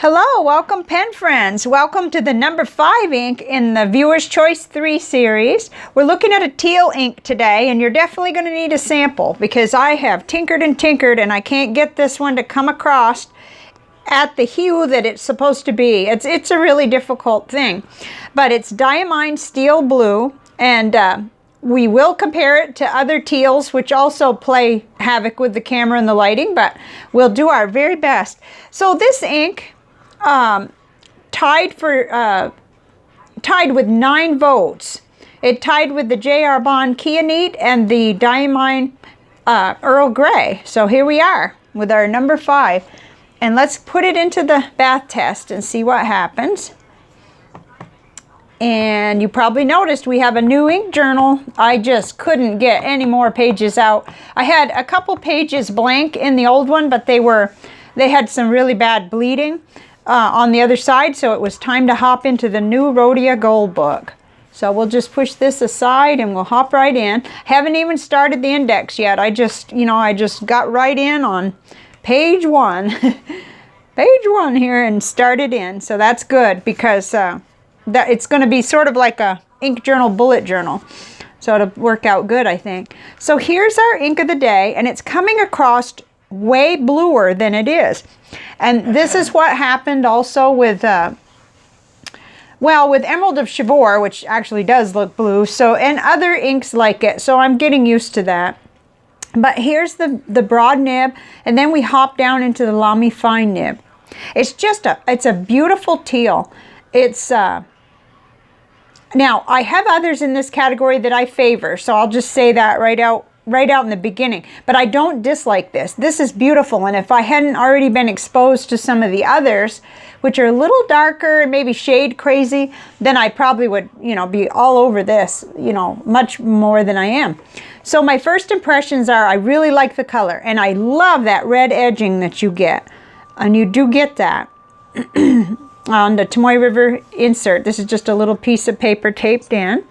Hello, welcome pen friends. Welcome to the number 5 ink in the Viewer's Choice 3 series. We're looking at a teal ink today, and you're definitely going to need a sample because I have tinkered and tinkered and I can't get this one to come across at the hue that it's supposed to be. It's a really difficult thing, but it's Diamine Steel Blue, and we will compare it to other teals, which also play havoc with the camera and the lighting, but we'll do our very best. So this ink tied with 9 votes. It tied with the J.R. Bond Kyanite and the Diamine Earl Grey. So here we are with our number 5. And let's put it into the bath test and see what happens. And you probably noticed we have a new ink journal. I just couldn't get any more pages out. I had a couple pages blank in the old one, but they had some really bad bleeding on the other side, so it was time to hop into the new Rhodia Gold book. So we'll just push this aside and we'll hop right in. Haven't even started the index yet. I just got right in on page 1. Page 1 here and started in. So that's good because that it's going to be sort of like a ink journal, bullet journal. So it'll work out good, I think. So here's our ink of the day, and it's coming across way bluer than it is. And this is what happened also with with Emerald of Chivor, which actually does look blue, so, and other inks like it, so I'm getting used to that. But here's the broad nib, and then we hop down into the Lamy fine nib. It's a beautiful teal. It's now I have others in this category that I favor, so I'll just say that right out in the beginning, but I don't dislike this. This is beautiful, and if I hadn't already been exposed to some of the others, which are a little darker and maybe shade crazy, then I probably would, be all over this, much more than I am. So my first impressions are I really like the color, and I love that red edging that you get, and you do get that on the Tomoe River insert. This is just a little piece of paper taped in.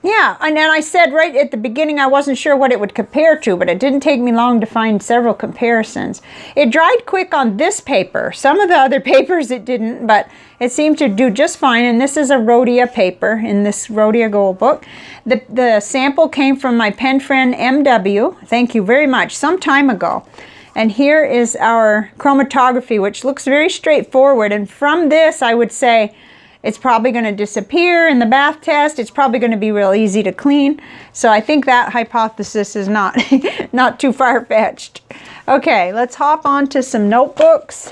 Yeah, and then I said right at the beginning I wasn't sure what it would compare to, but it didn't take me long to find several comparisons. It dried quick on this paper. Some of the other papers it didn't, but it seemed to do just fine, and this is a Rhodia paper in this Rhodia Gold book. The sample came from my pen friend MW, thank you very much, some time ago. And here is our chromatography, which looks very straightforward, and from this I would say it's probably going to disappear in the bath test. It's probably going to be real easy to clean. So I think that hypothesis is not, not too far-fetched. Okay, let's hop on to some notebooks.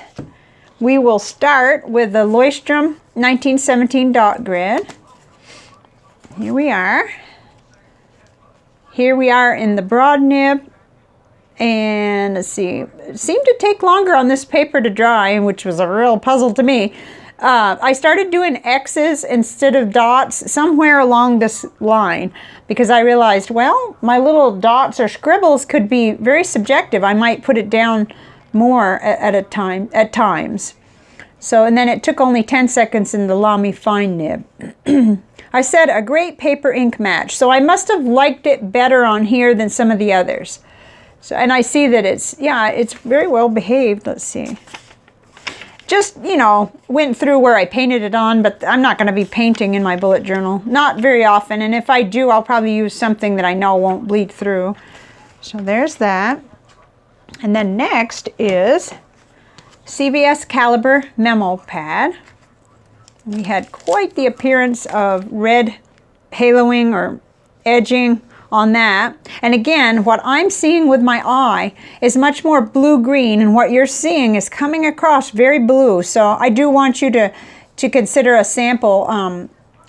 We will start with the Leuchtturm 1917 dot grid. Here we are. Here we are in the broad nib. And let's see, it seemed to take longer on this paper to dry, which was a real puzzle to me. I started doing X's instead of dots somewhere along this line because I realized, well, my little dots or scribbles could be very subjective. I might put it down more at times. So, and then it took only 10 seconds in the Lamy fine nib. I said a great paper ink match. So I must have liked it better on here than some of the others. So, and I see that it's very well behaved. Let's see. Just, went through where I painted it on, but I'm not going to be painting in my bullet journal. Not very often, and if I do, I'll probably use something that I know won't bleed through. So there's that. And then next is CVS Caliber Memo Pad. We had quite the appearance of red haloing or edging on that. And again, what I'm seeing with my eye is much more blue-green, and what you're seeing is coming across very blue. So I do want you to consider a sample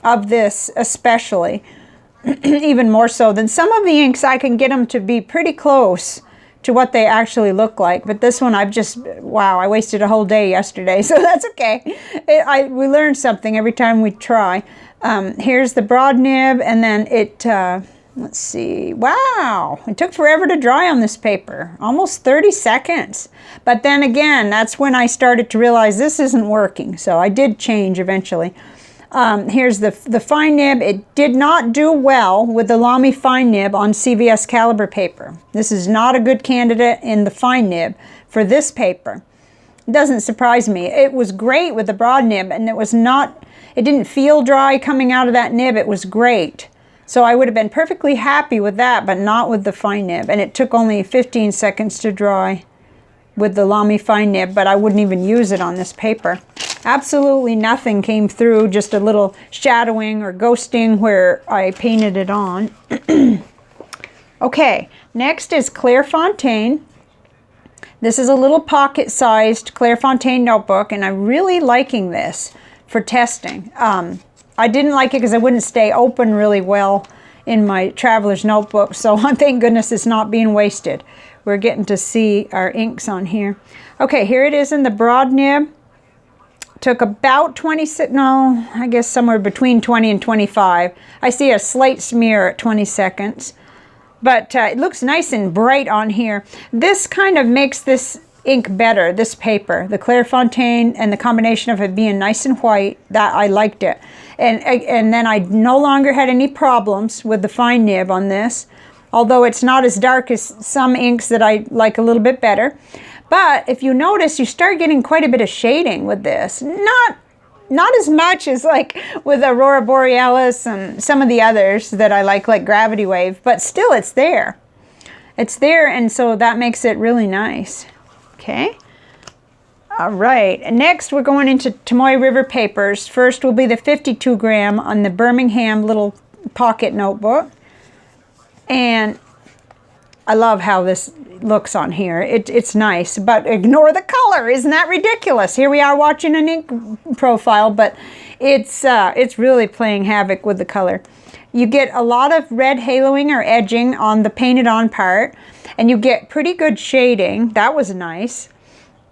of this especially, even more so than some of the inks. I can get them to be pretty close to what they actually look like. But this one, wow, I wasted a whole day yesterday, so that's okay. We learn something every time we try. Here's the broad nib, and then let's see. Wow, it took forever to dry on this paper, almost 30 seconds. But then again, that's when I started to realize this isn't working. So I did change eventually. Here's the fine nib. It did not do well with the Lamy fine nib on CVS caliber paper. This is not a good candidate in the fine nib for this paper. It doesn't surprise me. It was great with the broad nib, and it didn't feel dry coming out of that nib. It was great. So I would have been perfectly happy with that, but not with the fine nib. And it took only 15 seconds to dry with the Lamy fine nib, but I wouldn't even use it on this paper. Absolutely nothing came through, just a little shadowing or ghosting where I painted it on. Okay, next is Clairefontaine. This is a little pocket-sized Clairefontaine notebook, and I'm really liking this for testing. I didn't like it because it wouldn't stay open really well in my traveler's notebook, so no goodness it's not being wasted. We're getting to see our inks on here. Okay, here it is in the broad nib. Took about 26, no, I guess somewhere between 20 and 25. I see a slight smear at 20 seconds. But it looks nice and bright on here. This kind of makes this ink better, this paper. The Clairefontaine and the combination of it being nice and white, that I liked it. And then I no longer had any problems with the fine nib on this. Although it's not as dark as some inks that I like a little bit better. But if you notice, you start getting quite a bit of shading with this. Not as much as like with Aurora Borealis and some of the others that I like Gravity Wave, but still it's there. It's there, and so that makes it really nice. Okay. All right, and next we're going into Tomoe River papers. First will be the 52 gram on the Birmingham little pocket notebook. And I love how this looks on here. It's nice, but ignore the color. Isn't that ridiculous? Here we are watching an ink profile, but it's really playing havoc with the color. You get a lot of red haloing or edging on the painted on part, and you get pretty good shading. That was nice.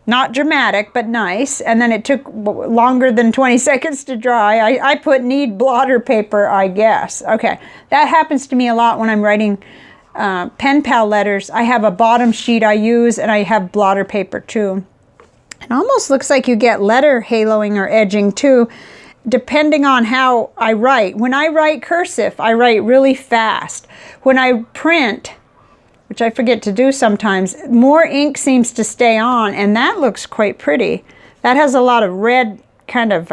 Not dramatic, but nice. And then it took longer than 20 seconds to dry. I put need blotter paper, I guess. Okay, that happens to me a lot when I'm writing pen pal letters. I have a bottom sheet I use, and I have blotter paper too. It almost looks like you get letter haloing or edging too, depending on how I write. When I write cursive, I write really fast. When I print, which I forget to do sometimes, more ink seems to stay on, and that looks quite pretty. That has a lot of red kind of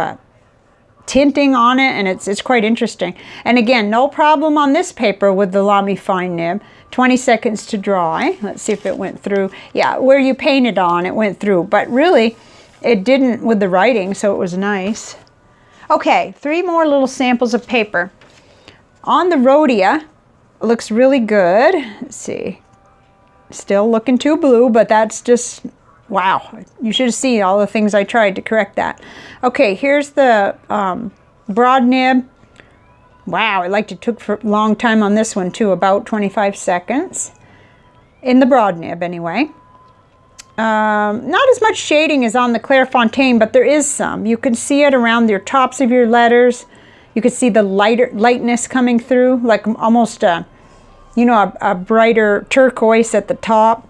tinting on it, and it's quite interesting. And again, no problem on this paper with the Lamy fine nib. 20 seconds to dry. Let's see if it went through. Yeah, where you painted on, it went through, but really it didn't with the writing, so it was nice. Okay, 3 more little samples of paper. On the Rhodia, it looks really good. Let's see. Still looking too blue, but that's just, wow. You should have seen all the things I tried to correct that. Okay, here's the broad nib. Wow, it took a long time on this one too, about 25 seconds. In the broad nib anyway. Not as much shading as on the Clairefontaine, but there is some. You can see it around your tops of your letters. You can see the lightness coming through, like almost a brighter turquoise at the top.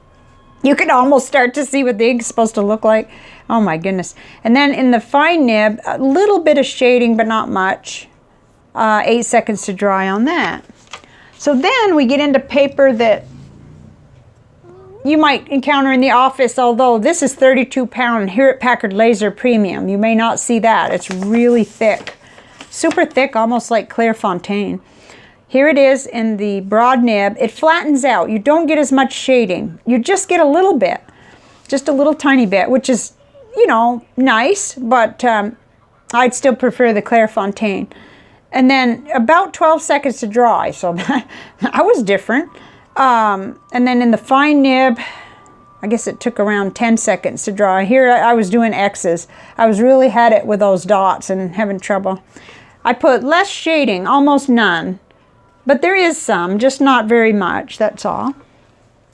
You can almost start to see what the ink's supposed to look like. Oh my goodness. And then in the fine nib, a little bit of shading, but not much. 8 seconds to dry on that. So then we get into paper that you might encounter in the office, although this is 32 pound Hewlett Packard Laser Premium. You may not see that. It's really thick. Super thick, almost like Clairefontaine. Here it is in the broad nib. It flattens out. You don't get as much shading. You just get a little bit. Just a little tiny bit, which is, nice, but I'd still prefer the Clairefontaine. And then about 12 seconds to dry, so that was different. And then in the fine nib, I guess it took around 10 seconds to dry. Here I was doing X's. I was really had it with those dots and having trouble. I put less shading, almost none. But there is some, just not very much, that's all.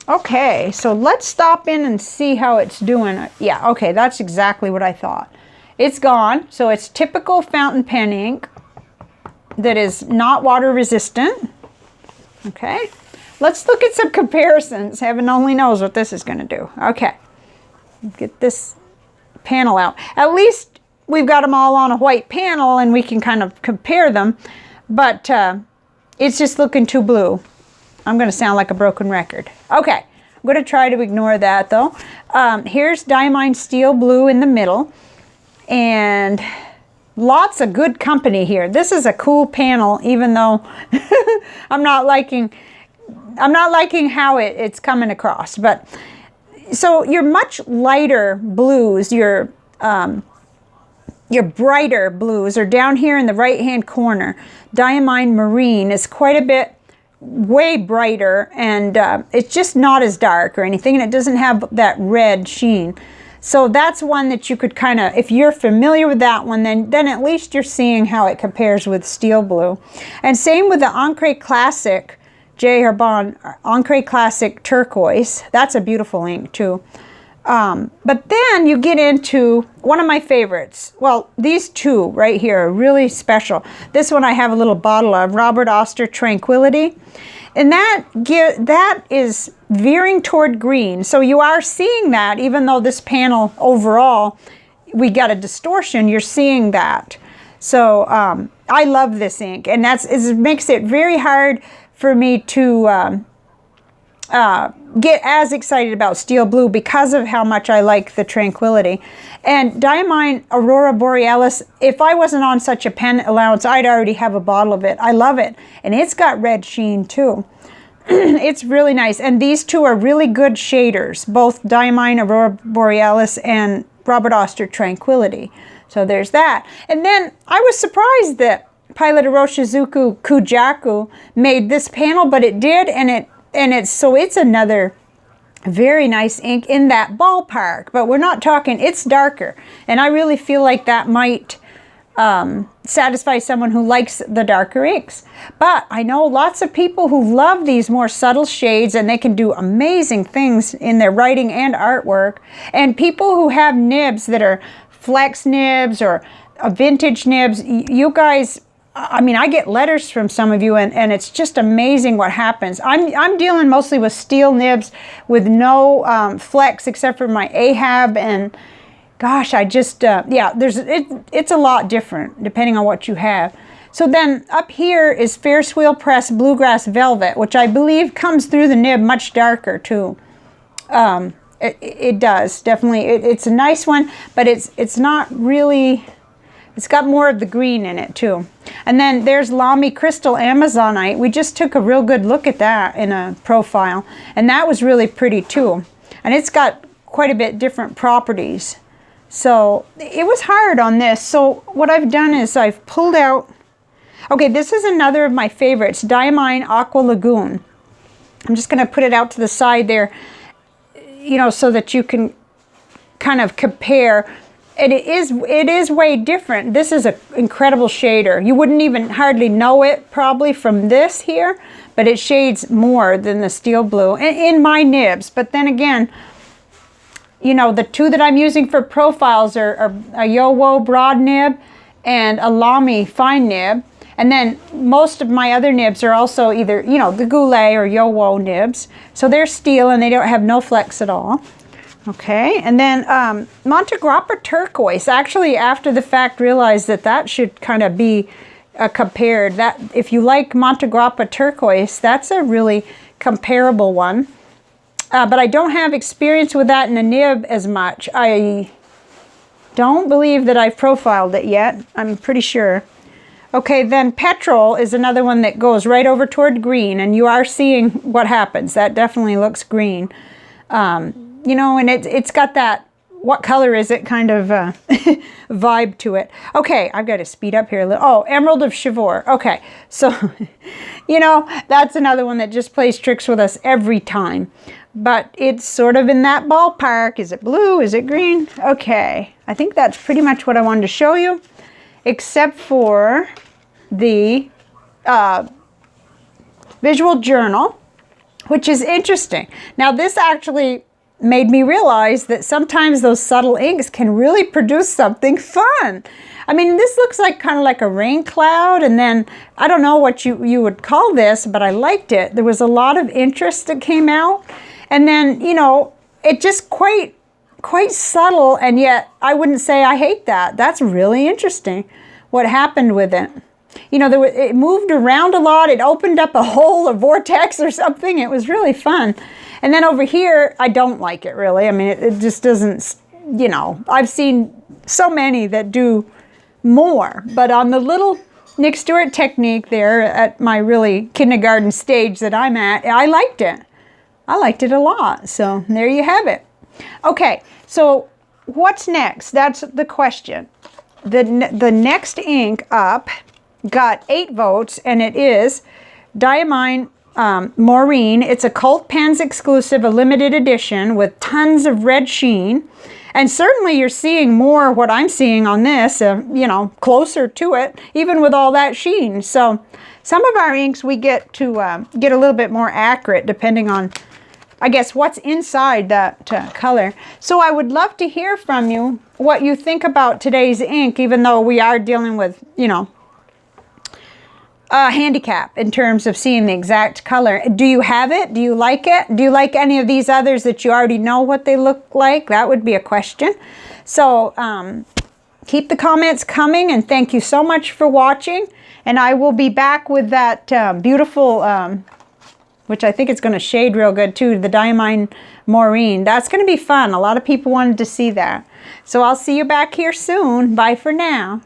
Okay, so let's stop in and see how it's doing. Yeah, okay, that's exactly what I thought. It's gone, so it's typical fountain pen ink that is not water resistant. Okay, let's look at some comparisons. Heaven only knows what this is going to do. Okay, get this panel out. At least we've got them all on a white panel and we can kind of compare them, but it's just looking too blue. I'm going to sound like a broken record. Okay, I'm going to try to ignore that though. Here's Diamine Steel Blue in the middle, and lots of good company here. This is a cool panel, even though I'm not liking how it's coming across. But so your much lighter blues, your brighter blues are down here in the right hand corner. Diamine Maureen is quite a bit way brighter, and it's just not as dark or anything, and it doesn't have that red sheen. So that's one that you could kind of, if you're familiar with that one, then at least you're seeing how it compares with Steel Blue. And same with the Encre Classic J. Herbon Encre Classic Turquoise. That's a beautiful ink too. But then you get into one of my favorites. Well, these two right here are really special. This one I have a little bottle of, Robert Oster Tranquility. And that is veering toward green. So you are seeing that, even though this panel overall, we got a distortion, you're seeing that. So I love this ink, and it makes it very hard for me to get as excited about Steel Blue because of how much I like the Tranquility. And Diamine Aurora Borealis, if I wasn't on such a pen allowance, I'd already have a bottle of it. I love it. And it's got red sheen too. It's really nice. And these two are really good shaders, both Diamine Aurora Borealis and Robert Oster Tranquility. So there's that. And then I was surprised that Pilot Iroshizuku Kujaku made this panel, but it did, and it's another very nice ink in that ballpark, but we're not talking, it's darker, and I really feel like that might satisfy someone who likes the darker inks. But I know lots of people who love these more subtle shades, and they can do amazing things in their writing and artwork. And people who have nibs that are flex nibs or vintage nibs, you guys, I mean, I get letters from some of you, and it's just amazing what happens. I'm dealing mostly with steel nibs with no flex except for my Ahab, and gosh, I just, yeah, it's a lot different depending on what you have. So then up here is Ferris Wheel Press Bluegrass Velvet, which I believe comes through the nib much darker too. It does, definitely. It's a nice one, but it's not really... It's got more of the green in it too. And then there's Lamy Crystal Amazonite. We just took a real good look at that in a profile, and that was really pretty too. And it's got quite a bit different properties. So it was hard on this. So what I've done is I've pulled out, okay, this is another of my favorites, Diamine Aqua Lagoon. I'm just gonna put it out to the side there, you know, so that you can kind of compare. And it is way different. This is an incredible shader. You wouldn't even hardly know it probably from this here, but it shades more than the Steel Blue in my nibs. But then again, you know, the two that I'm using for profiles are a Yowo broad nib and a Lamy fine nib. And then most of my other nibs are also either, you know, the Goulet or Yowo nibs. So they're steel and they don't have no flex at all. Okay, and then Monte Grappa Turquoise. Actually, after the fact, realized that should kind of be compared. That if you like Monte Grappa Turquoise, that's a really comparable one. But I don't have experience with that in a nib as much. I don't believe that I've profiled it yet. I'm pretty sure. Okay, then Petrol is another one that goes right over toward green, and you are seeing what happens. That definitely looks green. You know, and it's got that, what color is it kind of vibe to it. Okay, I've got to speed up here a little. Oh, Emerald of Chivor. Okay, so, you know, that's another one that just plays tricks with us every time. But it's sort of in that ballpark. Is it blue? Is it green? Okay, I think that's pretty much what I wanted to show you, except for the visual journal, which is interesting. Now, this actually made me realize that sometimes those subtle inks can really produce something fun. I mean, this looks like kind of like a rain cloud, and then I don't know what you would call this, but I liked it. There was a lot of interest that came out, and then, you know, it just quite quite subtle, and yet I wouldn't say I hate that. That's really interesting what happened with it. You know, it moved around a lot. It opened up a hole, a vortex or something. It was really fun. And then over here, I don't like it really. I mean, it just doesn't, you know, I've seen so many that do more. But on the little Nick Stewart technique there at my really kindergarten stage that I'm at, I liked it. I liked it a lot. So there you have it. Okay, so what's next? That's the question. The next ink up got 8 votes, and it is Diamine Maureen. It's a Cult Pens exclusive, a limited edition with tons of red sheen. And certainly you're seeing more what I'm seeing on this, you know, closer to it, even with all that sheen. So some of our inks we get to get a little bit more accurate depending on, I guess, what's inside that color. So I would love to hear from you what you think about today's ink, even though we are dealing with, you know, handicap in terms of seeing the exact color. Do you have it? Do you like it? Do you like any of these others that you already know what they look like? That would be a question. So keep the comments coming, and thank you so much for watching. And I will be back with that beautiful, which I think it's going to shade real good too, the Diamine Maureen. That's going to be fun. A lot of people wanted to see that. So I'll see you back here soon. Bye for now.